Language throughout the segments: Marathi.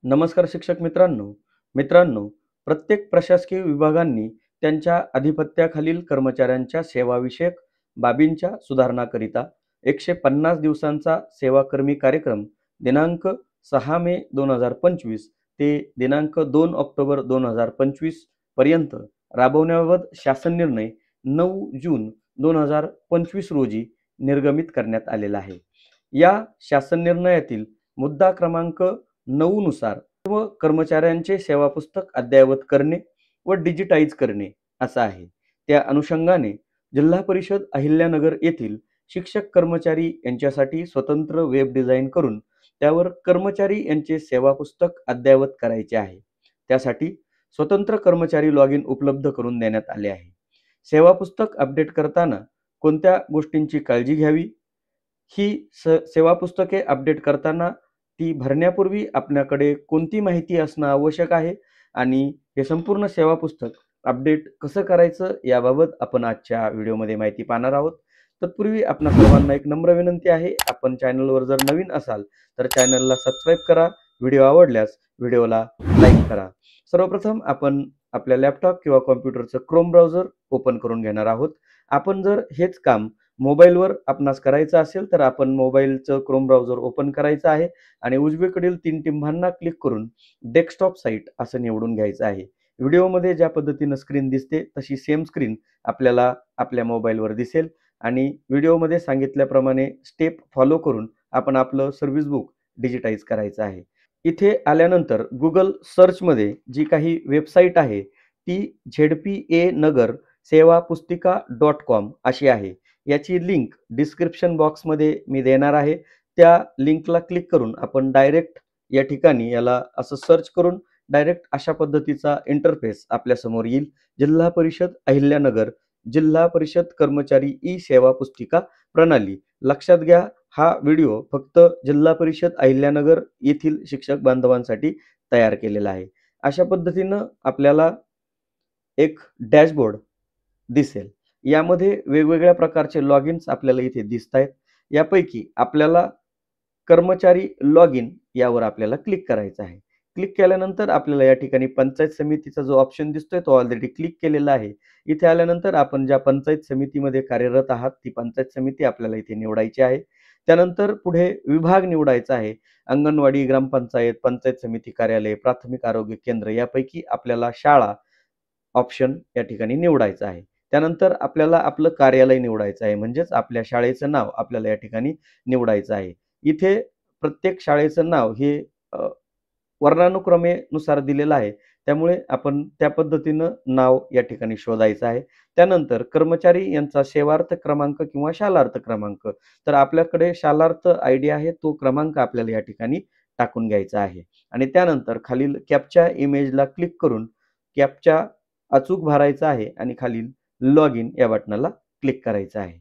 नमस्कार शिक्षक मित्रांनो. मित्रांनो, प्रत्येक प्रशासकीय विभागांनी त्यांच्या अधिपत्याखालील कर्मचाऱ्यांच्या सेवाविषयक बाबींच्या सुधारणाकरिता 150 दिवसांचा सेवाकर्मी कार्यक्रम दिनांक 6 मे 2025 ते दिनांक 2 ऑक्टोबर 2025 पर्यंत राबवण्याबाबत शासन निर्णय 9 जून 2025 रोजी निर्गमित करण्यात आलेला आहे. या शासन निर्णयातील मुद्दा क्रमांक 9 नुसार सर्व कर्मचाऱ्यांचे सेवा पुस्तक अद्ययावत करणे व डिजिटाइज करणे असा आहे. त्या अनुषंगाने जिल्हा परिषद अहिल्यानगर येथील शिक्षक कर्मचारी यांच्यासाठी स्वतंत्र वेब डिझाईन करून त्यावर कर्मचारी यांचे सेवा पुस्तक अद्ययावत करायचे आहे. त्यासाठी स्वतंत्र कर्मचारी लॉग इन उपलब्ध करून देण्यात आले आहे. सेवा पुस्तक अपडेट करताना कोणत्या गोष्टींची काळजी घ्यावी? ही सेवा पुस्तके अपडेट करताना ती भरण्यापूर्वी आपल्याकडे कोणती माहिती असणं आवश्यक आहे आणि हे संपूर्ण सेवा पुस्तक अपडेट कसं करायचं याबाबत आपण आजच्या व्हिडिओमध्ये माहिती पाहणार आहोत. तत्पूर्वी आपणा सर्वांना एक नम्र विनंती आहे, आपण चॅनलवर जर नवीन असाल तर चॅनलला सबस्क्राईब करा. व्हिडिओ आवडल्यास व्हिडिओला लाईक करा. सर्वप्रथम आपण आपल्या लॅपटॉप किंवा कॉम्प्युटरचं क्रोम ब्राउझर ओपन करून घेणार आहोत. आपण जर हेच काम मोबाईलवर आपणास करायचं असेल तर आपण मोबाईलचं क्रोम ब्राउझर ओपन करायचं आहे आणि उजवीकडील 3 टिंबांना क्लिक करून डेस्कटॉप साइट असं निवडून घ्यायचं आहे. व्हिडिओमध्ये ज्या पद्धतीनं स्क्रीन दिसते तशी सेम स्क्रीन आपल्याला आपल्या मोबाईलवर दिसेल आणि व्हिडिओमध्ये सांगितल्याप्रमाणे स्टेप फॉलो करून आपण आपलं सर्व्हिस बुक डिजिटाइज करायचं आहे. इथे आल्यानंतर गुगल सर्चमध्ये जी काही वेबसाईट आहे ती ZPA सेवापुस्तिका.com अशी आहे. याची लिंक डिस्क्रिप्शन बॉक्समध्ये मी देणार आहे. त्या लिंकला क्लिक करून आपण डायरेक्ट या ठिकाणी याला असं सर्च करून डायरेक्ट अशा पद्धतीचा इंटरफेस आपल्यासमोर येईल. जिल्हा परिषद अहिल्यानगर जिल्हा परिषद कर्मचारी ई सेवा पुस्तिका प्रणाली. लक्षात घ्या, हा व्हिडिओ फक्त जिल्हा परिषद अहिल्यानगर येथील शिक्षक बांधवांसाठी तयार केलेला आहे. अशा पद्धतीनं आपल्याला एक डॅशबोर्ड दिसेल. यामध्ये वेगवेगळ्या प्रकारचे लॉग इन्स आपल्याला इथे दिसत आहेत. यापैकी आपल्याला कर्मचारी लॉग इन यावर आपल्याला क्लिक करायचं आहे. क्लिक केल्यानंतर आपल्याला या ठिकाणी पंचायत समितीचा जो ऑप्शन दिसतोय तो ऑलरेडी क्लिक केलेला आहे. इथे आल्यानंतर आपण ज्या पंचायत समितीमध्ये कार्यरत आहात ती पंचायत समिती आपल्याला इथे निवडायची आहे. त्यानंतर पुढे विभाग निवडायचा आहे. अंगणवाडी, ग्रामपंचायत, पंचायत समिती कार्यालय, प्राथमिक आरोग्य केंद्र यापैकी आपल्याला शाळा ऑप्शन या ठिकाणी निवडायचा आहे. त्यानंतर आपल्याला आपलं कार्यालय निवडायचं आहे, म्हणजेच आपल्या शाळेचं नाव आपल्याला या ठिकाणी निवडायचं आहे. इथे प्रत्येक शाळेचं नाव हे वर्णानुक्रमे नुसार दिलेलं आहे, त्यामुळे आपण त्या पद्धतीनं नाव या ठिकाणी शोधायचं आहे. त्यानंतर कर्मचारी यांचा सेवार्थ क्रमांक किंवा शालार्थ क्रमांक, तर आपल्याकडे शालार्थ आयडी आहे तो क्रमांक आपल्याला या ठिकाणी टाकून घ्यायचा आहे आणि त्यानंतर खालील कॅप्चा इमेजला क्लिक करून कॅप्चा अचूक भरायचा आहे आणि खालील लॉग इन या बटनाला क्लिक करायचं आहे.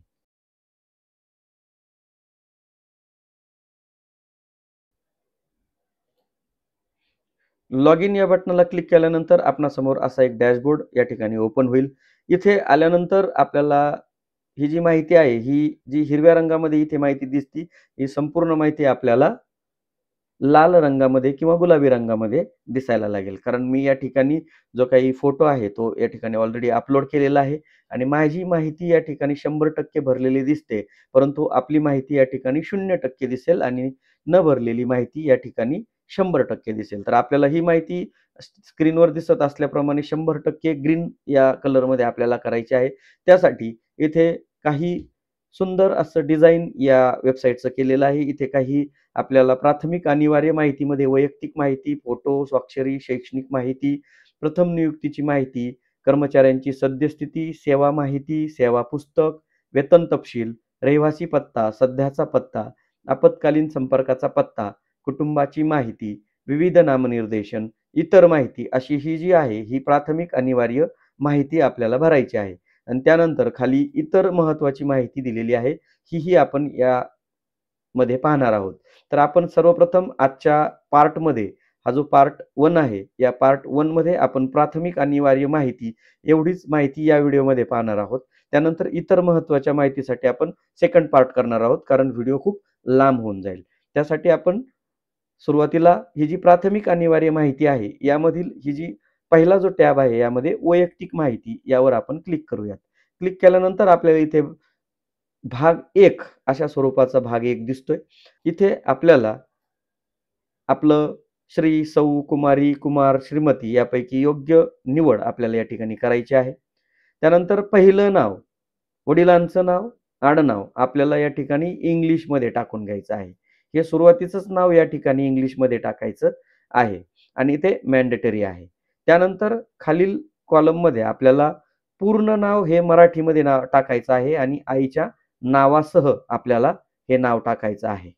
लॉग इन या बटनाला क्लिक केल्यानंतर आपणासमोर असा एक डॅशबोर्ड या ठिकाणी ओपन होईल. इथे आल्यानंतर आपल्याला ही जी माहिती आहे, ही जी हिरव्या रंगामध्ये इथे माहिती दिसती, ही संपूर्ण माहिती आपल्याला लाल रंगामध्ये किंवा गुलाबी रंगामध्ये दिसायला लागेल. कारण मी या ठिकाणी जो काही फोटो आहे तो या ठिकाणी ऑलरेडी अपलोड केलेला आहे आणि माझी माहिती या ठिकाणी 100% भरलेली दिसते. परंतु आपली माहिती या ठिकाणी 0% दिसेल आणि न भरलेली माहिती या ठिकाणी 100% दिसेल. तर आपल्याला ही माहिती स्क्रीनवर दिसत असल्याप्रमाणे 100% ग्रीन या कलरमध्ये आपल्याला करायची आहे. त्यासाठी इथे काही सुंदर असं डिझाइन या वेबसाईटचं केलेलं आहे. इथे काही आपल्याला प्राथमिक अनिवार्य माहितीमध्ये वैयक्तिक माहिती, फोटो, स्वाक्षरी, शैक्षणिक माहिती, प्रथम नियुक्तीची माहिती, कर्मचाऱ्यांची सद्यस्थिती, सेवा माहिती, सेवा पुस्तक, वेतन तपशील, रहिवासी पत्ता, सध्याचा पत्ता, आपत्कालीन संपर्काचा पत्ता, कुटुंबाची माहिती, विविध नामनिर्देशन, इतर माहिती अशी ही जी आहे ही प्राथमिक अनिवार्य माहिती आपल्याला भरायची आहे. आणि त्यानंतर खाली इतर महत्त्वाची माहिती दिलेली आहे. ही आपण यामध्ये पाहणार आहोत. तर आपण सर्वप्रथम आजच्या पार्टमध्ये हा जो पार्ट 1 आहे, या पार्ट 1 मध्ये आपण प्राथमिक अनिवार्य माहिती एवढीच माहिती या व्हिडिओमध्ये पाहणार आहोत. त्यानंतर इतर महत्त्वाच्या माहितीसाठी आपण सेकंड पार्ट करणार आहोत, कारण व्हिडिओ खूप लांब होऊन जाईल. त्यासाठी आपण सुरुवातीला ही जी प्राथमिक अनिवार्य माहिती आहे, यामधील ही जी पहिला जो टॅब आहे, यामध्ये वैयक्तिक माहिती यावर आपण क्लिक करूयात. क्लिक केल्यानंतर आपल्याला इथे भाग 1 अशा स्वरूपाचा भाग 1 दिसतोय. इथे आपल्याला आपलं श्री, सौ, कुमारी, कुमार, श्रीमती यापैकी योग्य निवड आपल्याला या ठिकाणी करायची आहे. त्यानंतर पहिलं नाव, वडिलांचं नाव, आडनाव आपल्याला या ठिकाणी इंग्लिशमध्ये टाकून घ्यायचं आहे. हे सुरुवातीचंच नाव या ठिकाणी इंग्लिशमध्ये टाकायचं आहे आणि ते मॅन्डेटरी आहे. त्यानंतर खालील कॉलममध्ये आपल्याला पूर्ण नाव हे मराठीमध्ये नाव टाकायचं आहे आणि आईच्या नावासह आपल्याला हे नाव टाकायचं आहे.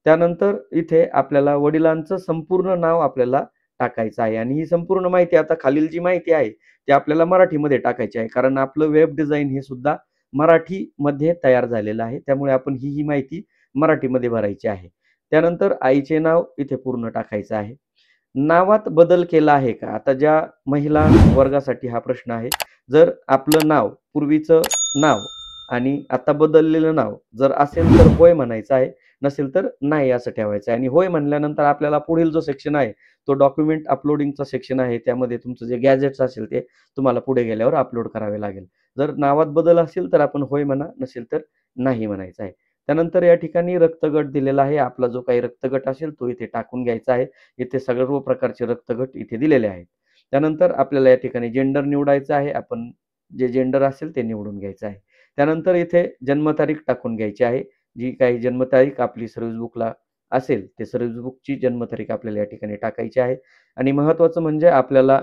त्यानंतर इथे आपल्याला वडिलांचं संपूर्ण नाव आपल्याला टाकायचं आहे आणि ही संपूर्ण माहिती आता खालील जी माहिती आहे ती आपल्याला मराठीमध्ये टाकायची आहे. कारण आपलं वेब डिझाइन हे सुद्धा मराठीमध्ये तयार झालेलं आहे. त्यामुळे आपण ही माहिती मराठीमध्ये भरायची आहे. त्यानंतर आईचे नाव इथे पूर्ण टाकायचं आहे. नावात बदल केला आहे का? आता ज्या महिला वर्गासाठी हा प्रश्न आहे. जर आपलं नाव पूर्वीचं नाव आणि आता बदललेलं नाव जर असेल तर होय म्हणायचं आहे. नसेल तर नाही असं ठेवायचं आहे आणि होय म्हणल्यानंतर आपल्याला पुढील जो सेक्शन आहे तो डॉक्युमेंट अपलोडिंगचा सेक्शन आहे. त्यामध्ये तुमचं जे गॅजेट्स असेल ते तुम्हाला पुढे गेल्यावर अपलोड करावे लागेल. जर नावात बदल असेल तर आपण होय म्हणा, नसेल तर नाही म्हणायचं आहे. त्यानंतर या ठिकाणी रक्तगट दिलेला आहे. आपला जो काही रक्तगट असेल तो इथे टाकून घ्यायचा आहे. इथे सर्व प्रकारचे रक्तगट इथे दिलेले आहेत. त्यानंतर आपल्याला या ठिकाणी जेंडर निवडायचं आहे. आपण जे जेंडर असेल ते निवडून घ्यायचं आहे. त्यानंतर इथे जन्मतारीख टाकून घ्यायची आहे. जी काही जन्मतारीख आपली सर्व्हिस बुकला असेल, ते सर्व्हिस बुकची जन्मतारीख आपल्याला या ठिकाणी टाकायची आहे आणि महत्त्वाचं म्हणजे आपल्याला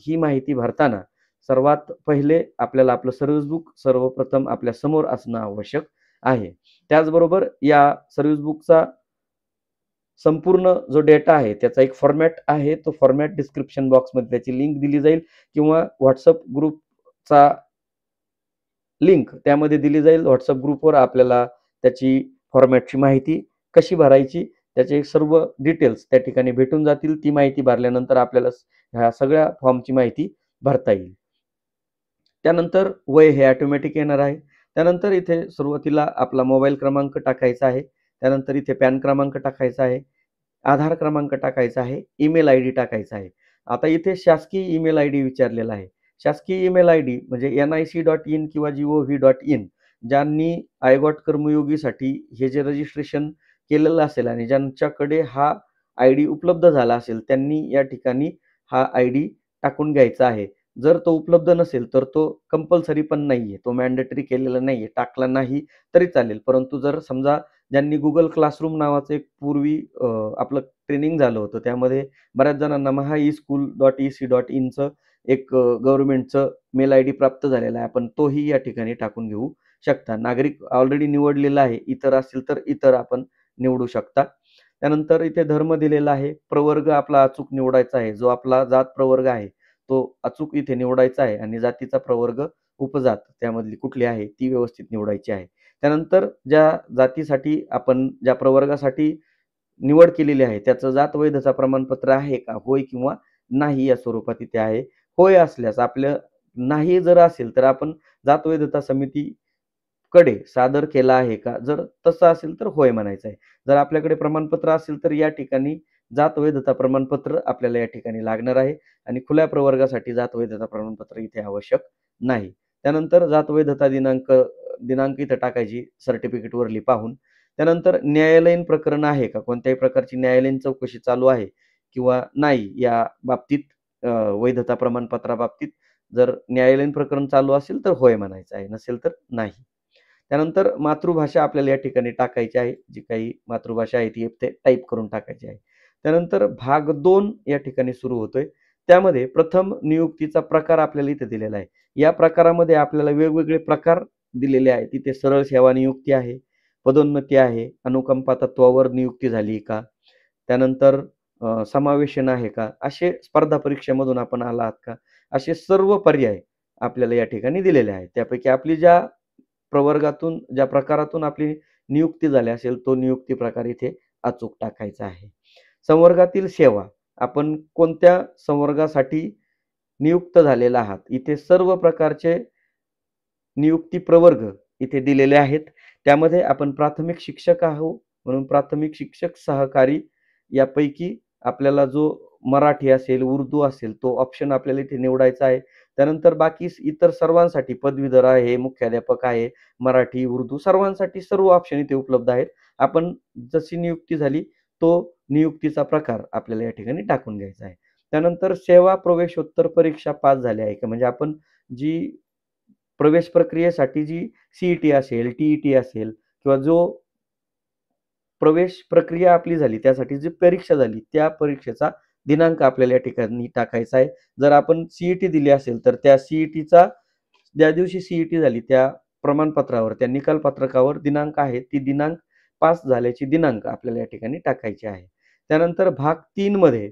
ही माहिती भरताना सर्वात पहिले आपल्याला आपलं सर्व्हिस बुक सर्वप्रथम आपल्या समोर असणं आवश्यक आहे. त्याचबरोबर या सर्व्हिस बुकचा संपूर्ण जो डेटा आहे त्याचा एक फॉर्मॅट आहे. तो फॉर्मॅट डिस्क्रिप्शन बॉक्समध्ये त्याची लिंक दिली जाईल किंवा WhatsApp ग्रुपचा लिंक त्यामध्ये दिली जाईल. WhatsApp ग्रुपवर आपल्याला त्याची फॉर्मॅटची माहिती कशी भरायची, त्याचे सर्व डिटेल्स त्या ठिकाणी भेटून जातील. ती माहिती भरल्यानंतर आपल्याला ह्या सगळ्या फॉर्मची माहिती भरता येईल. त्यानंतर वय हे ऑटोमॅटिक येणार आहे. त्यानंतर इथे सुरुवातीला आपला मोबाईल क्रमांक टाकायचा आहे. त्यानंतर इथे पॅन क्रमांक टाकायचा आहे. आधार क्रमांक टाकायचा आहे. ईमेल आयडी टाकायचा आहे. आता इथे शासकीय ईमेल आयडी विचारलेला आहे. शासकीय ईमेल आयडी म्हणजे nic.in किंवा gov.in ज्यांनी आयगॉट कर्मयोगीसाठी हे जे रजिस्ट्रेशन केलेलं असेल आणि ज्यांच्याकडे हा आयडी उपलब्ध झाला असेल त्यांनी या ठिकाणी हा आयडी टाकून घ्यायचा आहे. जर तो उपलब्ध नसेल तर तो कंपल्सरी पण नाहीये. तो मॅन्डेटरी केलेला नाहीये. टाकला नाही तरी चालेल. परंतु जर समजा ज्यांनी Google क्लासरूम नावाचं एक पूर्वी आपलं ट्रेनिंग झालं होतं. त्यामध्ये बऱ्याच जणांना mahaeschool.ec.inचं एक गव्हर्नमेंटचं मेल आयडी प्राप्त झालेला आहे. आपण तोही या ठिकाणी टाकून घेऊ शकता. नागरिक ऑलरेडी निवडलेला आहे. इतर असेल तर इतर आपण निवडू शकता. त्यानंतर इथे धर्म दिलेला आहे. प्रवर्ग आपला अचूक निवडायचा आहे. जो आपला जात प्रवर्ग आहे तो अचूक इथे निवडायचा आहे आणि जातीचा प्रवर्ग उपजात त्यामधली कुठली आहे ती व्यवस्थित निवडायची आहे. त्यानंतर ज्या जातीसाठी आपण ज्या प्रवर्गासाठी निवड केलेली आहे त्याचं जात वैधता प्रमाणपत्र आहे का? होय किंवा नाही या स्वरूपात इथे आहे. होय असल्यास आपलं नाही जर असेल तर आपण जात वैधता समितीकडे सादर केला आहे का? जर तसं असेल तर होय म्हणायचं आहे. जर आपल्याकडे प्रमाणपत्र असेल तर या ठिकाणी जात वैधता प्रमाणपत्र आपल्याला या ठिकाणी लागणार आहे आणि खुल्या प्रवर्गासाठी जात वैधता प्रमाणपत्र इथे आवश्यक नाही. त्यानंतर जात वैधता दिनांक इथं टाकायची सर्टिफिकेटवरली पाहून. त्यानंतर न्यायालयीन प्रकरण आहे का? कोणत्याही प्रकारची न्यायालयीन चौकशी चालू आहे किंवा नाही या बाबतीत वैधता प्रमाणपत्राबाबतीत जर न्यायालयीन प्रकरण चालू असेल तर होय म्हणायचं आहे, नसेल तर नाही. त्यानंतर मातृभाषा आपल्याला या ठिकाणी टाकायची आहे. जी काही मातृभाषा आहे ती इथे टाइप करून टाकायची आहे. त्यानंतर भाग 2 या ठिकाणी सुरू होतोय. त्यामध्ये प्रथम नियुक्तीचा प्रकार आपल्याला इथे दिलेला आहे. या प्रकारामध्ये आपल्याला वेगवेगळे प्रकार दिलेले आहेत. तिथे सरळ सेवा नियुक्ती आहे, पदोन्नती आहे, अनुकंपा तत्वावर नियुक्ती झाली का? त्यानंतर समावेशन आहे का? असे स्पर्धा परीक्षेमधून आपण आला आहात का? असे सर्व पर्याय आपल्याला या ठिकाणी दिलेले आहेत. त्यापैकी आपली ज्या प्रवर्गातून, ज्या प्रकारातून आपली नियुक्ती झाली असेल, तो नियुक्ती प्रकार इथे अचूक टाकायचा आहे. संवर्गातील सेवा, आपण कोणत्या संवर्गासाठी नियुक्त झालेला आहात? इथे सर्व प्रकारचे नियुक्ती प्रवर्ग इथे दिलेले आहेत. त्यामध्ये आपण प्राथमिक शिक्षक आहोत म्हणून प्राथमिक शिक्षक सहकारी यापैकी आपल्याला जो मराठी असेल, उर्दू असेल तो ऑप्शन आपल्याला इथे निवडायचा आहे. त्यानंतर बाकी इतर सर्वांसाठी पदवीधर आहे, मुख्याध्यापक आहे, मराठी, उर्दू सर्वांसाठी सर्व ऑप्शन इथे उपलब्ध आहेत. आपण जशी नियुक्ती झाली तो नियुक्तीचा प्रकार आपल्याला या ठिकाणी टाकून घ्यायचा आहे. त्यानंतर सेवा प्रवेशोत्तर परीक्षा पास झाली आहे का? म्हणजे आपण जी प्रवेश प्रक्रियेसाठी जी सी असेल, टी असेल किंवा जो प्रवेश प्रक्रिया आपली झाली, त्यासाठी जी परीक्षा झाली, त्या परीक्षेचा दिनांक आपल्याला या ठिकाणी टाकायचा आहे. जर आपण सी दिली असेल, तर त्या सी ज्या दिवशी सी झाली, त्या प्रमाणपत्रावर, त्या निकाल पत्रकावर दिनांक आहे, ती दिनांक पास झाल्याची दिनांक आपल्याला या ठिकाणी टाकायची आहे. त्यानंतर भाग 3 मध्ये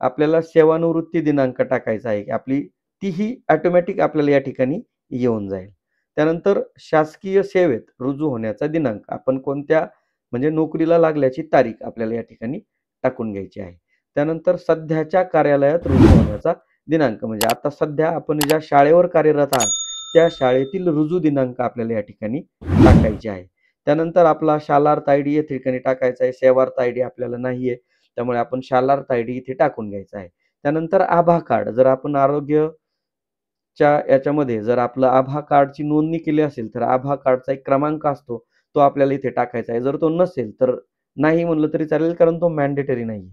आपल्याला सेवानिवृत्ती दिनांक टाकायचा आहे. आपली तीही ऑटोमॅटिक आपल्याला या ठिकाणी येऊन जाईल. त्यानंतर शासकीय सेवेत रुजू होण्याचा दिनांक आपण कोणत्या म्हणजे नोकरीला लागल्याची तारीख आपल्याला या ठिकाणी टाकून घ्यायची आहे. त्यानंतर सध्याच्या कार्यालयात रुजू होण्याचा दिनांक म्हणजे आता सध्या आपण ज्या शाळेवर कार्यरत आहात त्या शाळेतील रुजू दिनांक आपल्याला या ठिकाणी टाकायचे आहे. त्यानंतर आपला शालार्थ आयडी या ठिकाणी टाकायचा आहे. सेवार्थ आयडी आपल्याला नाहीये, त्यामुळे आपण शालार्थ आयडी इथे टाकून घ्यायचा आहे. त्यानंतर आभा कार्ड, जर आपण आरोग्यच्या याच्यामध्ये जर आपलं आभा कार्डची नोंदणी केली असेल तर आभा कार्डचा एक क्रमांक असतो, तो आपल्याला इथे टाकायचा आहे. जर तो नसेल तर नाही म्हणलं तरी चालेल, कारण तो मॅन्डेटरी नाही.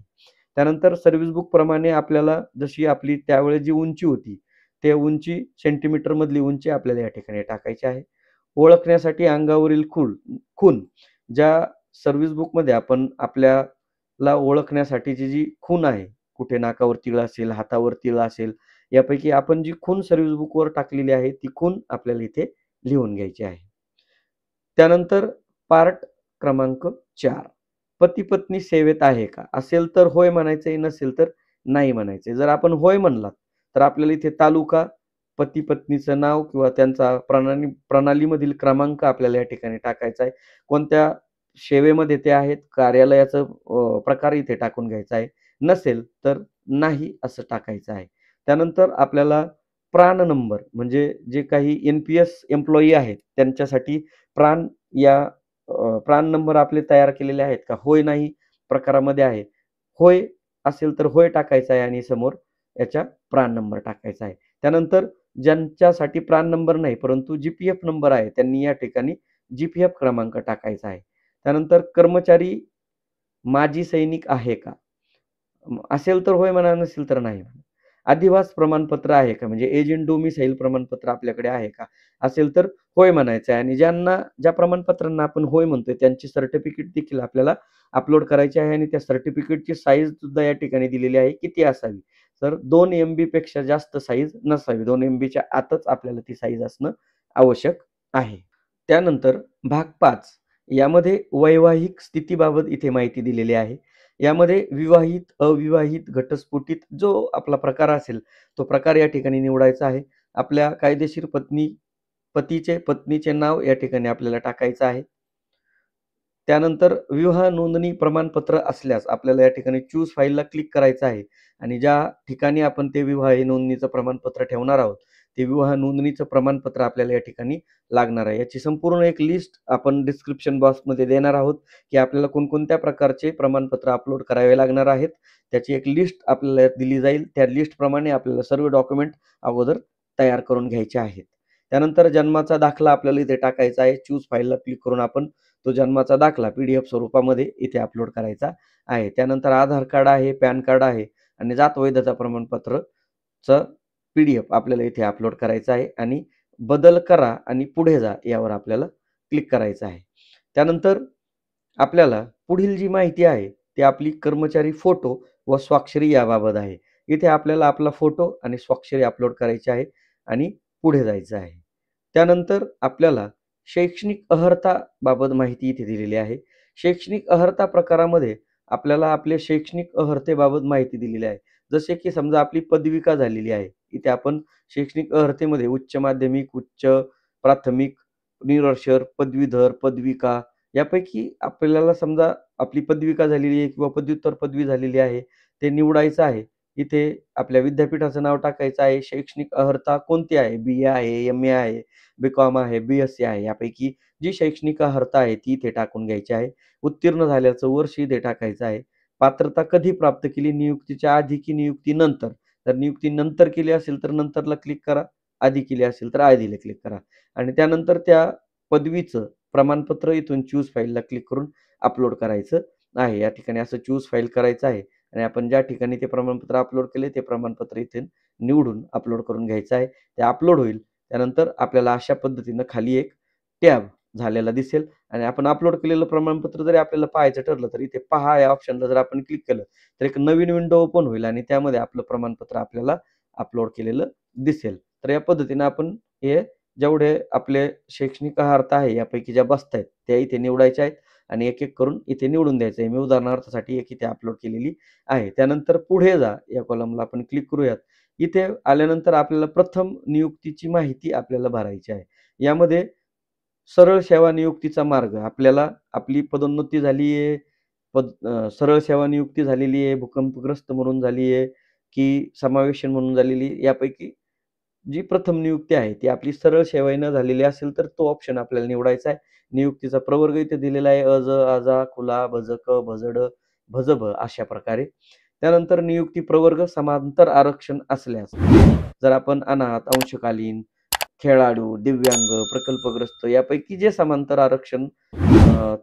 त्यानंतर सर्व्हिस बुक प्रमाणे आपल्याला जशी आपली त्यावेळेस जी उंची होती, ते उंची सेंटीमीटर मधली उंची आपल्याला या ठिकाणी टाकायची आहे. ओळखण्यासाठी अंगावरील खून ज्या सर्व्हिस बुकमध्ये आपण आपल्याला ओळखण्यासाठीची जी खून आहे, कुठे नाकावर तीळ असेल, हातावर तीळ असेल, यापैकी आपण जी खून सर्व्हिस बुकवर टाकलेली आहे ती खून आपल्याला इथे लिहून घ्यायची आहे. त्यानंतर पार्ट क्रमांक 4, पती पत्नी सेवेत आहे का? असेल तर होय म्हणायचंय, नसेल तर नाही म्हणायचंय. जर आपण होय म्हणलात तर आपल्याला इथे तालुका, पती पत्नीचं नाव किंवा त्यांचा प्रणालीमधील क्रमांक आपल्याला या ठिकाणी टाकायचा आहे. कोणत्या सेवेमध्ये ते आहेत, कार्यालयाचं प्रकार इथे टाकून घ्यायचा आहे. नसेल तर नाही असं टाकायचं आहे. त्यानंतर आपल्याला प्राण नंबर म्हणजे जे काही एन-पी-एस एम्प्लॉयी आहेत त्यांच्यासाठी प्राण या प्राण नंबर आपले तयार केलेले आहेत का? होय, नाही प्रकारामध्ये आहे. होय असेल तर होय टाकायचा आहे आणि समोर याच्या प्राण नंबर टाकायचा आहे. त्यानंतर ज्यांच्यासाठी प्राण नंबर नाही परंतु जी-पी-एफ नंबर आहे, त्यांनी या ठिकाणी जी-पी-एफ क्रमांक टाकायचा आहे. त्यानंतर कर्मचारी माजी सैनिक आहे का? असेल तर होय म्हणा, नसेल तर नाही म्हणा. अधिवास प्रमाणपत्र आहे का? म्हणजे एज इन डोमिसाईल प्रमाणपत्र आपल्याकडे आहे का? असेल तर होय म्हणायचं आहे आणि ज्या प्रमाणपत्रांना आपण होय म्हणतोय त्यांची सर्टिफिकेट देखील आपल्याला अपलोड करायची आहे आणि त्या सर्टिफिकेटची साईज सुद्धा या ठिकाणी दिलेली आहे. किती असावी? तर 2 MB पेक्षा जास्त साईज नसावी. 2 MBच्या आतच आपल्याला ती साईज असणं आवश्यक आहे. त्यानंतर भाग 5 यामध्ये वैवाहिक स्थितीबाबत इथे माहिती दिलेली आहे. यामध्ये विवाहित, अविवाहित, घटस्फोटित जो आपला प्रकार असेल, तो प्रकार या ठिकाणी निवडायचा आहे. आपल्या कायदेशीर पत्नीचे नाव या ठिकाणी आपल्याला टाकायचं आहे. त्यानंतर विवाह नोंदणी प्रमाणपत्र असल्यास आपल्याला या ठिकाणी चूज फाईलला क्लिक करायचं आहे आणि ज्या ठिकाणी आपण ते विवाह नोंदणीचं प्रमाणपत्र ठेवणार आहोत, ते विवाह नोंदणीचं प्रमाणपत्र आपल्याला या ठिकाणी लागणार आहे. याची संपूर्ण एक लिस्ट आपण डिस्क्रिप्शन बॉक्समध्ये देणार आहोत, की आपल्याला कोणकोणत्या प्रकारचे प्रमाणपत्र अपलोड करावे लागणार आहेत. त्याची एक लिस्ट आपल्याला दिली जाईल. त्या लिस्टप्रमाणे आपल्याला सर्व डॉक्युमेंट अगोदर तयार करून घ्यायचे आहेत. त्यानंतर जन्माचा दाखला आपल्याला इथे टाकायचा आहे. चूज फाईलला क्लिक करून आपण तो जन्माचा दाखला PDF स्वरूपामध्ये इथे अपलोड करायचा आहे. त्यानंतर आधार कार्ड आहे, पॅन कार्ड आहे आणि जात वैधता प्रमाणपत्रचं PDF आपल्याला इथे अपलोड करायचं आहे आणि बदल करा आणि पुढे जा यावर आपल्याला क्लिक करायचं आहे. त्यानंतर आपल्याला पुढील जी माहिती आहे ती आपली कर्मचारी फोटो व स्वाक्षरी याबाबत आहे. इथे आपल्याला आपला फोटो आणि स्वाक्षरी अपलोड करायची आहे आणि पुढे जायचं आहे. त्यानंतर आपल्याला शैक्षणिक अर्हता बाबत माहिती इथे दिलेली आहे. शैक्षणिक अर्हता प्रकारामध्ये आपल्याला आपल्या शैक्षणिक अर्हतेबाबत माहिती दिलेली आहे. जसे की समजा आपली पदविका झालेली आहे. इथे आपण शैक्षणिक अर्हतेमध्ये उच्च माध्यमिक, उच्च प्राथमिक, निरक्षर, पदवीधर, पदविका यापैकी आपल्याला समजा आपली पदविका झालेली आहे किंवा पदव्युत्तर पदवी झालेली आहे, ते निवडायचं आहे. इथे आपल्या विद्यापीठाचं नाव टाकायचं आहे. शैक्षणिक अर्हता कोणती आहे? BA आहे, MA आहे, BCom आहे, BSc आहे. यापैकी जी शैक्षणिक अर्हता आहे ती इथे टाकून घ्यायची आहे. उत्तीर्ण झाल्याचं वर्ष इथे टाकायचं आहे. पात्रता कधी प्राप्त केली, नियुक्तीच्या आधी की नियुक्तीनंतर? जर नियुक्तीनंतर केली असेल तर नंतरला क्लिक करा, आधी केली असेल तर आधीला क्लिक करा आणि त्यानंतर त्या पदवीचं प्रमाणपत्र इथून चूज फाईलला क्लिक करून अपलोड करायचं आहे. या ठिकाणी असं चूज फाईल करायचं आहे आणि आपण ज्या ठिकाणी ते प्रमाणपत्र अपलोड केले ते प्रमाणपत्र इथे निवडून अपलोड करून घ्यायचं आहे. ते अपलोड होईल. त्यानंतर आपल्याला अशा पद्धतीनं खाली एक टॅब झालेला दिसेल आणि आपण अपलोड केलेलं प्रमाणपत्र जरी आपल्याला पाहायचं ठरलं तर इथे पहा या ऑप्शनला जर आपण क्लिक केलं तर एक नवीन विंडो ओपन होईल आणि त्यामध्ये आपलं प्रमाणपत्र आपल्याला अपलोड केलेलं दिसेल. तर या पद्धतीनं आपण हे जेवढे आपले शैक्षणिक अर्हता आहे यापैकी ज्या बसतायत त्या इथे निवडायच्या आहेत आणि एक एक करून इथे निवडून द्यायचं आहे. मी उदाहरणार्थासाठी एक इथे अपलोड केलेली आहे. त्यानंतर पुढे जा या कॉलमला आपण क्लिक करूयात. इथे आल्यानंतर आपल्याला प्रथम नियुक्तीची माहिती आपल्याला भरायची आहे. यामध्ये सरळ सेवा नियुक्तीचा मार्ग आपल्याला आपली पदोन्नती झाली आहे, सरळ सेवा नियुक्ती झालेली आहे, भूकंपग्रस्त म्हणून झाली आहे की समावेशन म्हणून झालेली आहे, यापैकी जी प्रथम नियुक्ती आहे ती आपली सरळ सेवेनं झालेली असेल तर तो ऑप्शन आपल्याला निवडायचा आहे. नियुक्तीचा प्रवर्ग इथे दिलेला आहे अज, आजा, खुला, भजक, भजड, भजब अशा प्रकारे. त्यानंतर नियुक्ती प्रवर्ग समांतर आरक्षण असल्यास जर आपण अनाथ, अंशकालीन, खेळाडू, दिव्यांग, प्रकल्पग्रस्त यापैकी जे समांतर आरक्षण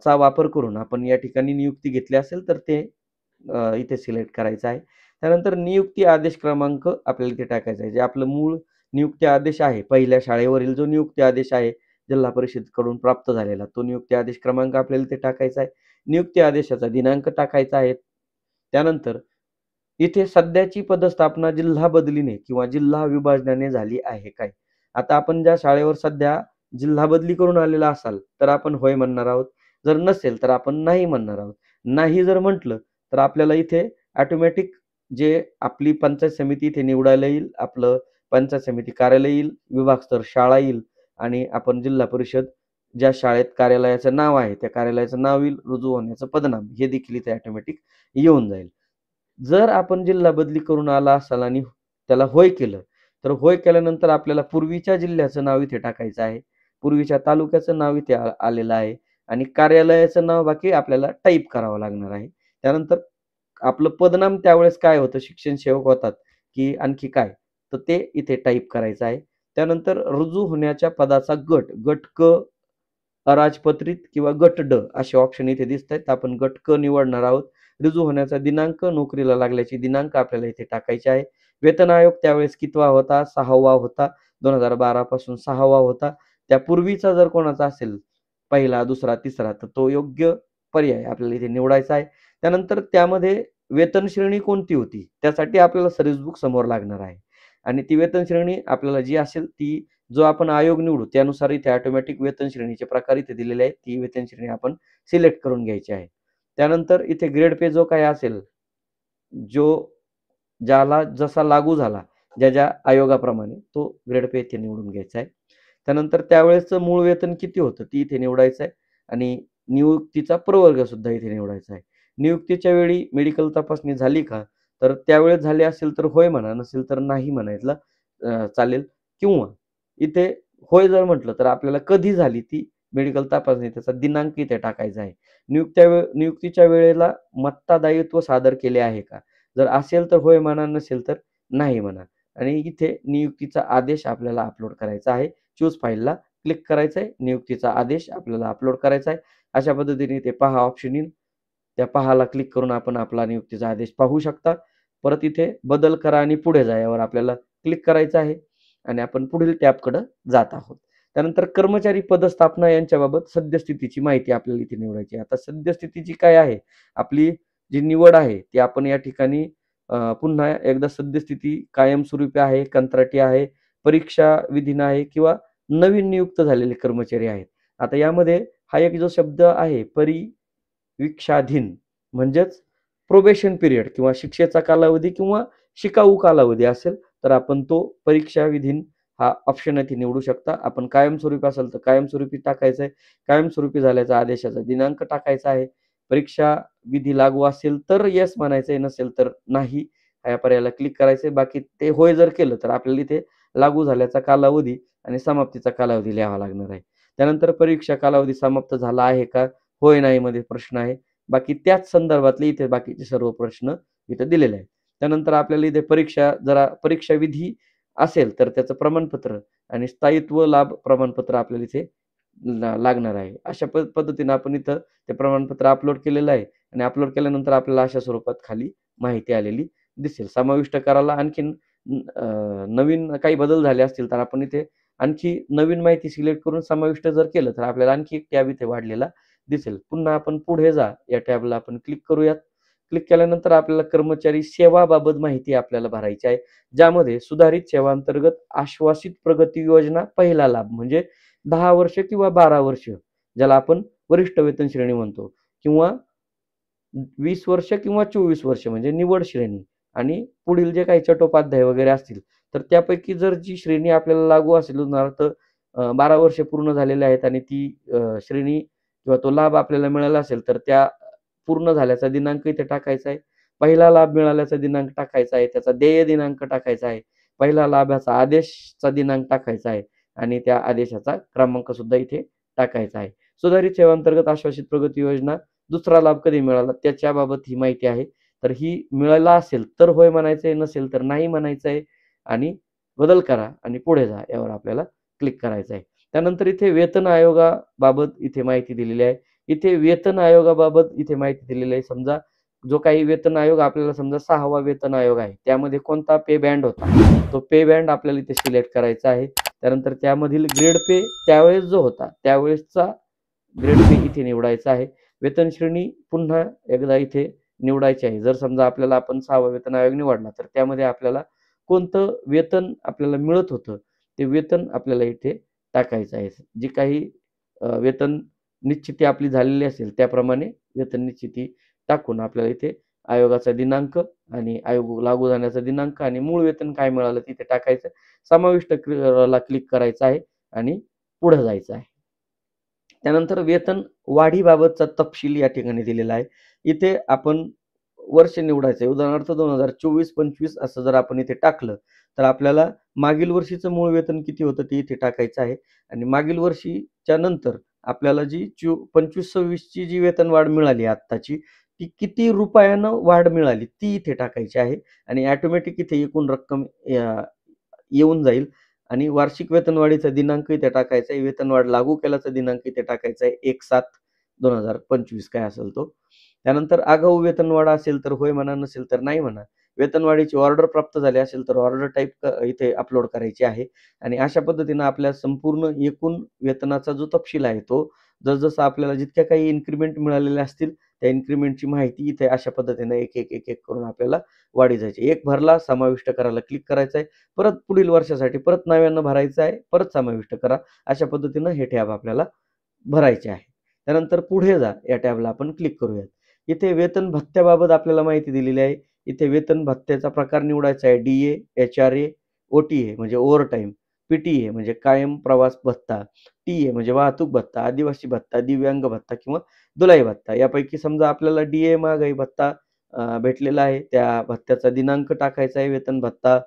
चा वापर करून आपण या ठिकाणी नियुक्ती घेतली असेल तर ते इथे सिलेक्ट करायचं आहे. त्यानंतर नियुक्ती आदेश क्रमांक आपल्याला इथे टाकायचा आहे. जे आपलं मूळ नियुक्ती आदेश आहे, पहिल्या शाळेवरील जो नियुक्ती आदेश आहे, जिल्हा परिषदेकडून प्राप्त झालेला, तो नियुक्ती आदेश क्रमांक आपल्याला इथे टाकायचा आहे. नियुक्ती आदेशाचा दिनांक टाकायचा आहे. त्यानंतर इथे सध्याची पदस्थापना जिल्हा बदलीने किंवा जिल्हा विभाजनाने झाली आहे काय? आता आपण ज्या शाळेवर सध्या जिल्हा बदली करून आलेला असाल, तर आपण होय म्हणणार आहोत. जर नसेल तर आपण नाही म्हणणार आहोत. नाही जर म्हटलं तर आपल्याला इथे ऑटोमॅटिक जे आपली पंचायत समिती इथे निवडायला येईल, आपलं पंचायत समिती कार्यालय येईल, विभागस्तर शाळा येईल आणि आपण जिल्हा परिषद ज्या शाळेत कार्यालयाचं नाव आहे, त्या कार्यालयाचं नाव येईल, रुजू होण्याचं पदनाम हे देखील इथे ऑटोमॅटिक येऊन जाईल. जर आपण जिल्हा बदली करून आला असाल आणि त्याला होय केलं, तर होय केल्यानंतर आपल्याला पूर्वीच्या जिल्ह्याचं नाव इथे टाकायचं आहे. पूर्वीच्या तालुक्याचं नाव इथे आलेलं आहे आणि कार्यालयाचं नाव बाकी आपल्याला टाइप करावं लागणार आहे. त्यानंतर आपलं पदनाम त्यावेळेस काय होतं, शिक्षण सेवक होतात की आणखी काय, तर ते इथे टाइप करायचं आहे. त्यानंतर रुजू होण्याच्या पदाचा गट, गट क, अराजपत्रित किंवा गट ड असे ऑप्शन इथे दिसतायत. आपण गट क निवडणार आहोत. रुजू होण्याचा दिनांक, नोकरीला लागल्याची दिनांक आपल्याला इथे टाकायचे आहे. वेतन आयोग त्यावेळेस कितवा होता? 6वा होता. 2012 पासून 6वा होता. त्यापूर्वीचा जर कोणाचा असेल, पहिला, दुसरा, तिसरा, तर तो योग्य पर्याय आपल्याला इथे निवडायचा आहे. त्यानंतर त्यामध्ये वेतन श्रेणी कोणती होती? त्यासाठी आपल्याला सर्व्हिस बुक समोर लागणार आहे आणि ती वेतन श्रेणी आपल्याला जी असेल ती जो आपण आयोग निवडू त्यानुसार इथे ऑटोमॅटिक वेतन श्रेणीचे प्रकार इथे दिलेले आहेत. ती वेतन श्रेणी आपण सिलेक्ट करून घ्यायची आहे. त्यानंतर इथे ग्रेड पे जो काही असेल, जो ज्याला जसा लागू झाला, ज्या आयोगाप्रमाणे तो ग्रेड पे इथे निवडून घ्यायचा आहे. त्यानंतर त्यावेळेसचं मूळ वेतन किती होतं ती इथे निवडायचं आहे आणि नियुक्तीचा प्रवर्ग सुद्धा इथे निवडायचा आहे. नियुक्तीच्या वेळी मेडिकल तपासणी झाली का? तर त्यावेळेस झाली असेल तर होय म्हणा, नसेल तर नाही म्हणायला चालेल किंवा इथे होय जर म्हटलं तर आपल्याला कधी झाली ती मेडिकल तपासणी त्याचा दिनांक इथे टाकायचा आहे. नियुक्तीच्या वेळेला मत्तादायित्व सादर केले आहे का? जर असेल तर होय म्हणा, नसेल तर नाही म्हणा आणि इथे नियुक्तीचा आदेश आपल्याला अपलोड करायचा आहे. चूज फाईलला क्लिक करायचं आहे. नियुक्तीचा आदेश आपल्याला अपलोड करायचा आहे. अशा पद्धतीने इथे पहा ऑप्शन येईल. त्या पहाला क्लिक करून आपण आपला नियुक्तीचा आदेश पाहू शकता. परत इथे बदल करा आणि पुढे जा यावर आपल्याला क्लिक करायचं आहे आणि आपण पुढील टॅबकडे जात आहोत. त्यानंतर कर्मचारी पदस्थापना यांच्याबाबत सद्यस्थितीची माहिती आपल्याला इथे निवडायची आहे. आता सद्यस्थितीची काय आहे? आपली जी निवड आहे ती आपण या ठिकाणी पुन्हा एकदा सद्यस्थिती कायमस्वरूपी आहे, कंत्राटी आहे, परीक्षा विधीन आहे किंवा नवीन नियुक्त झालेले कर्मचारी आहेत. आता यामध्ये हा एक जो शब्द आहे परिवीक्षाधीन म्हणजेच प्रोबेशन पिरियड किंवा शिक्षेचा कालावधी किंवा शिकाऊ कालावधी असेल तर आपण तो परीक्षाविधीन हा ऑप्शन इथे निवडू शकता. आपण कायमस्वरूपी असेल तर कायमस्वरूपी टाकायचं आहे. कायमस्वरूपी झाल्याचा आदेशाचा दिनांक टाकायचा आहे. परीक्षा विधी लागू असेल तर येस म्हणायचं आहे, नसेल तर नाही या पर्यायाला क्लिक करायचं आहे. बाकी ते होय जर केलं तर आपल्याला इथे लागू झाल्याचा कालावधी आणि समाप्तीचा कालावधी लिहावा लागणार आहे. त्यानंतर परीक्षा कालावधी समाप्त झाला आहे का? होय नाही मध्ये प्रश्न आहे. बाकी त्याच संदर्भातले इथे बाकीचे सर्व प्रश्न इथे दिलेले आहेत. त्यानंतर आपल्याला इथे परीक्षा विधी असेल तर त्याचं प्रमाणपत्र आणि स्थायित्व लाभ प्रमाणपत्र आपल्याला इथे लागणार आहे. अशा पद्धतीनं आपण इथं ते प्रमाणपत्र अपलोड केलेलं आहे आणि अपलोड केल्यानंतर आपल्याला अशा स्वरूपात खाली माहिती आलेली दिसेल. समाविष्ट करायला आणखीन नवीन काही बदल झाले असतील तर आपण इथे आणखी नवीन माहिती सिलेक्ट करून समाविष्ट जर केलं तर आपल्याला आणखी एक टॅब इथे वाढलेला दिसेल. पुन्हा आपण पुढे जा या टॅबला आपण क्लिक करूयात. क्लिक केल्यानंतर आपल्याला कर्मचारी सेवाबाबत माहिती आपल्याला भरायची आहे. ज्यामध्ये सुधारित सेवांतर्गत आश्वासित प्रगती योजना पहिला लाभ म्हणजे 10 वर्ष किंवा 12 वर्ष ज्याला आपण वरिष्ठ वेतन श्रेणी म्हणतो किंवा 20 वर्ष किंवा 24 वर्ष म्हणजे निवड श्रेणी आणि पुढील जे काही चट्टोपाध्याय वगैरे असतील तर त्यापैकी जर जी श्रेणी आपल्याला लागू असेल उदाहरणार्थ 12 वर्ष पूर्ण झालेले आहेत आणि ती श्रेणी किंवा तो लाभ आपल्याला मिळाला असेल तर त्या पूर्ण झाल्याचा दिनांक इथे टाकायचा आहे. पहिला लाभ मिळाल्याचा दिनांक टाकायचा आहे. त्याचा देय दिनांक टाकायचा आहे. पहिला लाभाचा आदेशचा दिनांक टाकायचा आहे आणि त्या आदेशाचा क्रमांक सुद्धा इथे टाकायचा आहे. सुधारित सेवांतर्गत आश्वासित प्रगती योजना दुसरा लाभ कधी मिळाला त्याच्याबाबत ही माहिती आहे. तर ही मिळाला असेल तर होय म्हणायचं आहे, नसेल तर नाही म्हणायचं आहे आणि बदल करा आणि पुढे जा यावर आपल्याला क्लिक करायचं आहे. त्यानंतर इथे वेतन आयोगाबाबत इथे माहिती दिलेली आहे. इथे वेतन आयोगाबाबत इथे माहिती दिलेली आहे. समजा जो काही वेतन आयोग आपल्याला समजा 6वा वेतन आयोग आहे. त्यामध्ये कोणता पे बँड होता, तो पे बँड आपल्याला इथे सिलेक्ट करायचा आहे. त्यानंतर त्यामधील ग्रेड पे त्यावेळेस जो होता त्यावेळेसचा ग्रेड पे इथे निवडायचा आहे. वेतन श्रेणी पुन्हा एकदा इथे निवडायची आहे. जर समजा आपल्याला आपण 6वा वेतन आयोग निवडला तर त्यामध्ये आपल्याला कोणतं वेतन आपल्याला मिळत होतं ते वेतन आपल्याला इथे टाकायचं आहे. जी काही वेतन निश्चिती आपली झालेली असेल त्याप्रमाणे वेतन निश्चिती टाकून आपल्याला इथे आयोगाचा दिनांक आणि आयोग लागू जाण्याचा दिनांक आणि मूळ वेतन काय मिळालं तिथे टाकायचं. समाविष्ट ला क्लिक करायचं आहे आणि पुढे जायचं आहे. त्यानंतर वेतन वाढीबाबतचा तपशील या ठिकाणी दिलेला आहे. इथे आपण वर्ष निवडायचं आहे. उदाहरणार्थ 2024-25 असं जर आपण इथे टाकलं तर आपल्याला मागील वर्षीचं मूळ वेतन किती होतं ते इथे टाकायचं आहे आणि मागील वर्षीच्या नंतर आपल्याला जी 25-26 ची जी वेतन वाढ मिळाली आत्ताची ती किती रुपयानं वाढ मिळाली ती इथे टाकायची आहे आणि ऑटोमॅटिक इथे एकूण रक्कम येऊन जाईल आणि वार्षिक वेतनवाढीचा दिनांक इथे टाकायचा आहे. वेतनवाढ लागू केल्याचा दिनांक इथे टाकायचा आहे 1/7/2025 काय असेल तो. त्यानंतर आगाऊ वेतनवाढ असेल तर होय म्हणा, नसेल तर नाही म्हणा. वेतनवाढीची ऑर्डर प्राप्त झाली असेल तर ऑर्डर टाइप इथे अपलोड करायची आहे आणि अशा पद्धतीनं आपल्या संपूर्ण एकूण वेतनाचा जो तपशील आहे तो जसजसं आपल्याला जितक्या काही इन्क्रिमेंट मिळालेल्या असतील त्या इन्क्रिमेंटची माहिती इथे अशा पद्धतीनं एक करून आपल्याला वाढी जायची. एक भरला समाविष्ट करायला क्लिक करायचं आहे. परत पुढील वर्षासाठी परत नव्यानं भरायचं आहे. परत समाविष्ट करा. अशा पद्धतीनं हे टॅब आपल्याला भरायचे आहे. त्यानंतर पुढे जा या टॅबला आपण क्लिक करूयात. इथे वेतन भत्त्याबाबत आपल्याला माहिती दिलेली आहे. इथे वेतन भत्त्याचा प्रकार निवडायचा आहे. DA, HRA, OTA म्हणजे ओव्हरटाईम, PTA म्हणजे कायम प्रवास भत्ता, TA म्हणजे वाहतूक भत्ता, आदिवासी भत्ता, दिव्यांग भत्ता किंवा दुलाई भत्ता. यापैकी समजा आपल्याला DA महागाई भत्ता भेटलेला आहे. त्या भत्त्याचा दिनांक टाकायचा आहे. वेतन भत्ता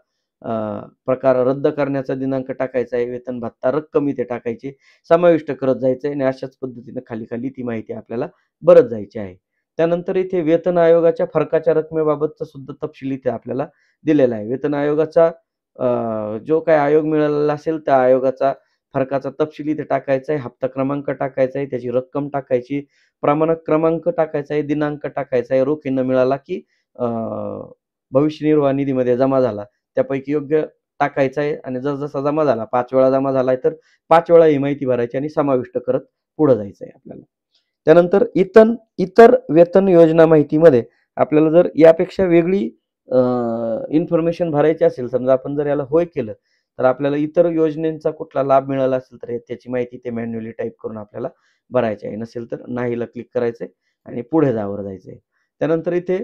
प्रकार रद्द करण्याचा दिनांक टाकायचा आहे. वेतन भत्ता रक्कम इथे टाकायची. समाविष्ट करत जायचं आहे आणि अशाच पद्धतीनं खाली ती माहिती आपल्याला भरत जायची आहे. त्यानंतर इथे वेतन आयोगाच्या फरकाच्या रकमेबाबतचा सुद्धा तपशील इथे आपल्याला दिलेला आहे. वेतन आयोगाचा जो काही आयोग मिळालेला असेल त्या आयोगाचा फरकाचा तपशील इथे टाकायचा आहे. हप्ता क्रमांक टाकायचा आहे. त्याची रक्कम टाकायची. प्रमाणक क्रमांक टाकायचा आहे. दिनांक टाकायचा आहे. रोखीनं मिळाला की भविष्य निर्वाह निधीमध्ये जमा झाला त्यापैकी योग्य टाकायचा आहे आणि जसा जमा झाला 5 वेळा जमा झालाय तर 5 वेळा ही माहिती भरायची आणि समाविष्ट करत पुढे जायचं आहे आपल्याला. त्यानंतर इतर वेतन योजना माहितीमध्ये आपल्याला जर यापेक्षा वेगळी इन्फॉर्मेशन भरायची असेल समजा आपण जर याला होय केलं तर आपल्याला इतर योजनेचा कुठला लाभ मिळाला असेल तर त्याची माहिती ते मॅन्युअली टाईप करून आपल्याला भरायची आहे. नसेल तर नाहीला क्लिक करायचंय आणि पुढे जायचंय. त्यानंतर इथे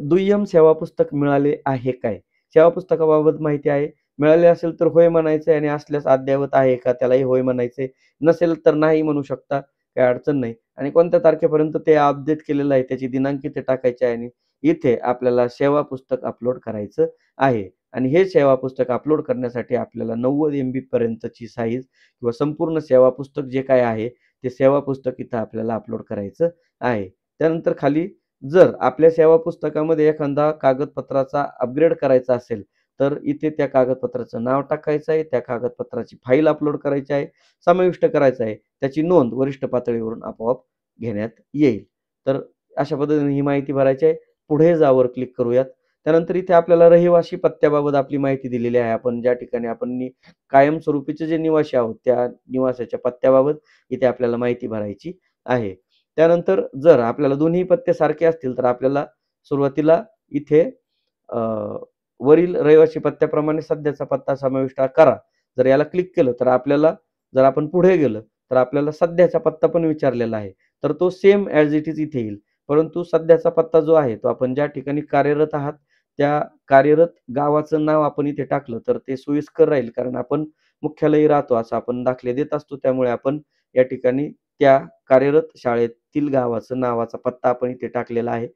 दुय्यम सेवा पुस्तक मिळाले आहे काय? सेवा पुस्तकाबाबत माहिती आहे. मिळाले असेल तर होय म्हणायचंय आणि असल्यास अद्ययावत आहे का त्यालाही होय म्हणायचंय. नसेल तर नाही म्हणू शकता. काही अडचण नाही आणि कोणत्या तारखेपर्यंत ते अपडेट केलेलं आहे त्याची दिनांक इथे टाकायची आहे आणि इथे आपल्याला सेवा पुस्तक अपलोड करायचं आहे आणि हे सेवा पुस्तक अपलोड करण्यासाठी आपल्याला 90 MB पर्यंतची साईज किंवा संपूर्ण सेवा पुस्तक जे काय आहे ते सेवा पुस्तक इथं आपल्याला अपलोड करायचं आहे. त्यानंतर खाली जर आपल्या सेवा पुस्तकामध्ये एखादा कागदपत्राचा अपग्रेड करायचा असेल, तर इथे त्या कागदपत्राचं नाव टाकायचं आहे, त्या कागदपत्राची फाईल अपलोड करायची आहे, समाविष्ट करायचं आहे. त्याची नोंद वरिष्ठ पातळीवरून आपोआप घेण्यात येईल. तर अशा पद्धतीने ही माहिती भरायची आहे. पुढे जावर क्लिक करूयात. त्यानंतर इथे आपल्याला रहिवासी पत्त्याबाबत आपली माहिती दिलेली आहे. आपण ज्या ठिकाणी आपण कायमस्वरूपीचे जे निवासी आहोत, त्या निवासाच्या पत्त्याबाबत इथे आपल्याला माहिती भरायची आहे. त्यानंतर जर आपल्याला दोन्ही पत्ते सारखे असतील, तर आपल्याला सुरुवातीला इथे अ, वरील रहिवासी पत्त्याप्रमाणे सध्याचा पत्ता समाविष्ट करा. जर याला क्लिक केलं, तर आपल्याला जर आपण पुढे गेलं, तर आपल्याला सध्याचा पत्ता पण विचारलेला आहे. तर तो सेम ॲज इट इज इथे येईल. परंतु सध्याचा पत्ता जो आहे, तो आपण ज्या ठिकाणी कार्यरत आहात, त्या कार्यरत गावाचं नाव आपण इथे टाकलं, तर ते सोयीस्कर राहील. कारण आपण मुख्यालयी राहतो, असं आपण दाखले देत असतो. त्यामुळे आपण या ठिकाणी त्या कार्यरत शाळेतील गावाचं नावाचा पत्ता आपण इथे टाकलेला आहे.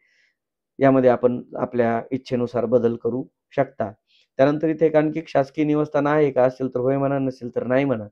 यामध्ये आपण आपल्या इच्छेनुसार बदल करू शकता. त्यानंतर इथे एक आणखी शासकीय निवासस्थान आहे का? असेल तर होय म्हणा, नसेल तर नाही म्हणा.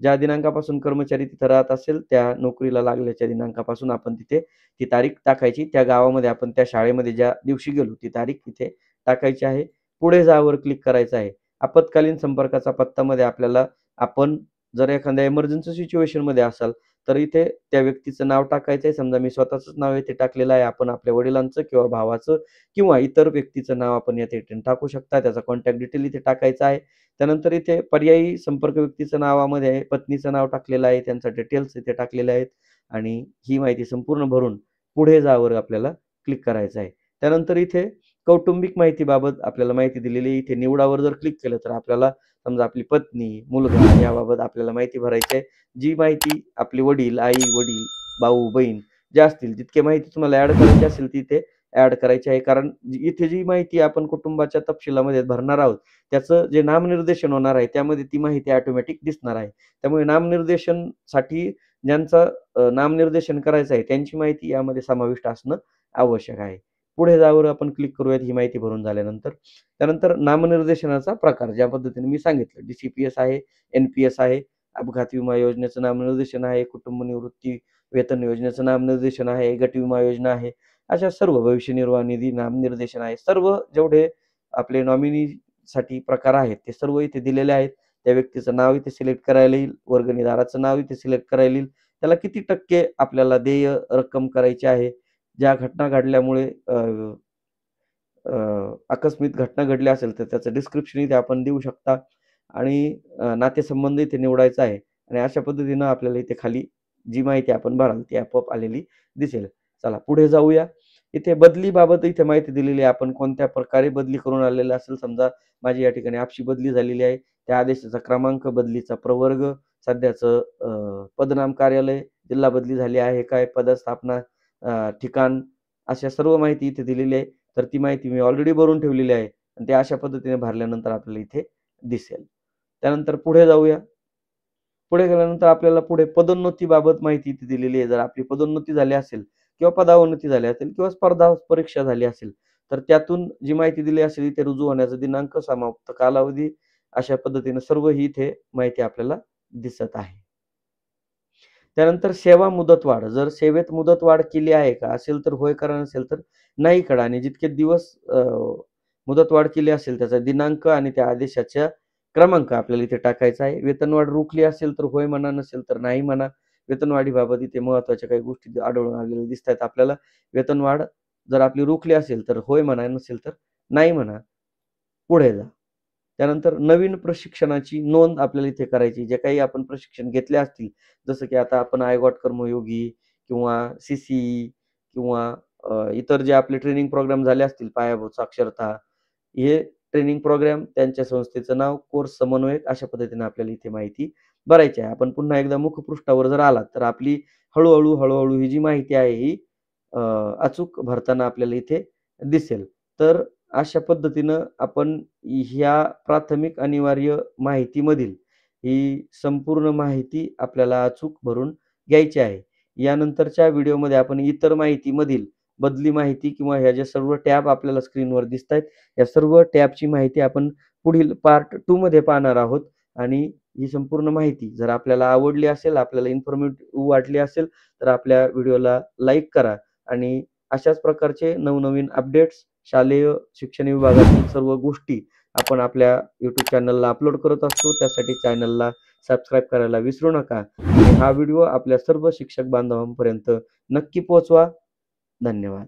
ज्या दिनांकापासून कर्मचारी तिथं राहत असेल, त्या नोकरीला लागल्याच्या दिनांकापासून आपण तिथे ती तारीख टाकायची. त्या गावामध्ये आपण त्या शाळेमध्ये ज्या दिवशी गेलो, ती तारीख तिथे टाकायची आहे. पुढे जावर क्लिक करायचं आहे. आपत्कालीन संपर्काचा पत्तामध्ये आपल्याला आपण जर एखाद्या इमर्जन्सी सिच्युएशनमध्ये असाल, तर इथे त्या व्यक्तीचं नाव टाकायचं आहे. समजा मी स्वतःचंच नाव इथे टाकलेलं आहे. आपण आपल्या वडिलांचं किंवा भावाचं किंवा इतर व्यक्तीचं नाव आपण या ठिकाणी टाकू शकता. त्याचा कॉन्टॅक्ट डिटेल इथे टाकायचा आहे. त्यानंतर इथे पर्यायी संपर्क व्यक्तीचं नावामध्ये पत्नीचं नाव टाकलेलं आहे. त्यांचा डिटेल्स इथे टाकलेले आहेत आणि ही माहिती संपूर्ण भरून पुढे जावर आपल्याला क्लिक करायचं आहे. त्यानंतर इथे कौटुंबिक माहितीबाबत आपल्याला माहिती दिलेली आहे. इथे निवडावर जर क्लिक केलं, तर आपल्याला समजा आपली पत्नी, मुलगा याबाबत आपल्याला माहिती भरायची आहे. जी माहिती आपले वडील, आई-वडील, भाऊ-बहीण जे असतील, जितकी माहिती तुम्हाला ॲड करायची असेल, तिथे ॲड करायची आहे. कारण इथे जी माहिती आपण कुटुंबाच्या तपशिलामध्ये भरणार आहोत, त्याचं जे नामनिर्देशन होणार आहे, त्यामध्ये ती माहिती ऑटोमॅटिक दिसणार आहे. त्यामुळे नामनिर्देशनसाठी ज्यांचं नामनिर्देशन करायचं आहे, त्यांची माहिती यामध्ये समाविष्ट असणं आवश्यक आहे. पुढे जावर आपण क्लिक करूयात ही माहिती भरून झाल्यानंतर. त्यानंतर नामनिर्देशनाचा प्रकार ज्या पद्धतीने मी सांगितलं, डी-सी-पी-एस आहे, एन-पी-एस आहे, अपघात विमा योजनेचं नामनिर्देशन आहे, कुटुंब निवृत्ती वेतन योजनेचं नामनिर्देशन आहे, गट विमा योजना आहे. अशा सर्व भविष्य निर्वाह निधी नामनिर्देशन आहे. सर्व जेवढे आपले नॉमिनीसाठी प्रकार आहेत, ते सर्व इथे दिलेले आहेत. त्या व्यक्तीचं नाव इथे सिलेक्ट करायला येईल, वर्गणीदाराचं नाव इथे सिलेक्ट करायला येईल. त्याला किती टक्के आपल्याला देय रक्कम करायची आहे. ज्या घटना घडल्यामुळे आकस्मिक घटना घडली असेल, तर त्याचं डिस्क्रिप्शन इथे आपण देऊ शकता आणि नातेसंबंध इथे निवडायचा आहे आणि अशा पद्धतीनं आपल्याला इथे खाली जी माहिती आपण भराल, ती आपोआप आलेली दिसेल. चला पुढे जाऊया. इथे बदलीबाबत इथे माहिती दिलेली आहे. आपण कोणत्या प्रकारे बदली करून आलेलं असेल, समजा माझी या ठिकाणी आपशी बदली झालेली आहे. त्या आदेशाचा क्रमांक, बदलीचा प्रवर्ग, सध्याचं पदनाम, कार्यालय, जिल्हा बदली झाली आहे काय, पदस्थापना, ठिकाण अशा सर्व माहिती इथे दिलेली आहे. तर ती माहिती मी ऑलरेडी भरून ठेवलेली आहे आणि ते अशा पद्धतीने भरल्यानंतर आपल्याला इथे दिसेल. त्यानंतर पुढे जाऊया. पुढे गेल्यानंतर आपल्याला पुढे पदोन्नतीबाबत माहिती इथे दिलेली आहे. जर आपली पदोन्नती झाली असेल किंवा पदावोन्नती झाली असेल किंवा स्पर्धा परीक्षा झाली असेल, तर त्यातून जी माहिती दिली असेल इथे रुजू होण्याचा दिनांक, समाप्त कालावधी अशा पद्धतीने सर्व ही इथे माहिती आपल्याला दिसत आहे. त्यानंतर सेवा मुदतवाढ. जर सेवेत मुदतवाढ केली आहे का? असेल तर होय करा, नसेल तर नाही करा आणि जितके दिवस मुदतवाढ केली असेल त्याचा दिनांक आणि त्या आदेशाच्या क्रमांक आपल्याला इथे टाकायचा आहे. वेतनवाढ रोखली असेल तर होय म्हणा, नसेल तर नाही म्हणा. वेतनवाढीबाबत इथे महत्त्वाच्या काही गोष्टी आढळून आलेल्या दिसतायत आपल्याला. वेतनवाढ जर आपली रोखली असेल तर होय म्हणा, नसेल तर नाही म्हणा. पुढे जा. त्यानंतर नवीन प्रशिक्षणाची नोंद आपल्याला इथे करायची. जे काही आपण प्रशिक्षण घेतले असतील, जसं की आता आपण आय गॉट कर्मयोगी किंवा सी-सी-ई किंवा इतर जे आपले ट्रेनिंग प्रोग्राम झाले असतील, पायाभूत साक्षरता, हे ट्रेनिंग प्रोग्राम, त्यांच्या संस्थेचं नाव, कोर्स समन्वयक अशा पद्धतीने आपल्याला इथे माहिती भरायची आहे. आपण पुन्हा एकदा मुखपृष्ठावर जर आलात, तर आपली हळू-हळू ही जी माहिती आहे ही अ, अचूक भरताना आपल्याला इथे दिसेल. तर अशा पद्धतीनं आपण ह्या प्राथमिक अनिवार्य माहितीमधील ही संपूर्ण माहिती आपल्याला अचूक भरून घ्यायची आहे. यानंतरच्या व्हिडिओमध्ये आपण इतर माहितीमधील बदली माहिती किंवा ह्या ज्या सर्व टॅब आपल्याला स्क्रीनवर दिसतायत, या सर्व टॅबची माहिती आपण पुढील पार्ट 2 मध्ये पाहणार आहोत आणि ही संपूर्ण माहिती जर आपल्याला आवडली असेल, आपल्याला इन्फॉर्मेटिव्ह वाटली असेल, तर आपल्या व्हिडिओला लाईक करा आणि अशाच प्रकारचे नवनवीन अपडेट्स, शालेय शिक्षण विभागातील सर्व गोष्टी आपण आपल्या YouTube चॅनलला अपलोड करत असतो. त्यासाठी चॅनलला सबस्क्राईब करायला विसरू नका आणि हा व्हिडिओ आपल्या सर्व शिक्षक बांधवांपर्यंत नक्की पोहोचवा. धन्यवाद.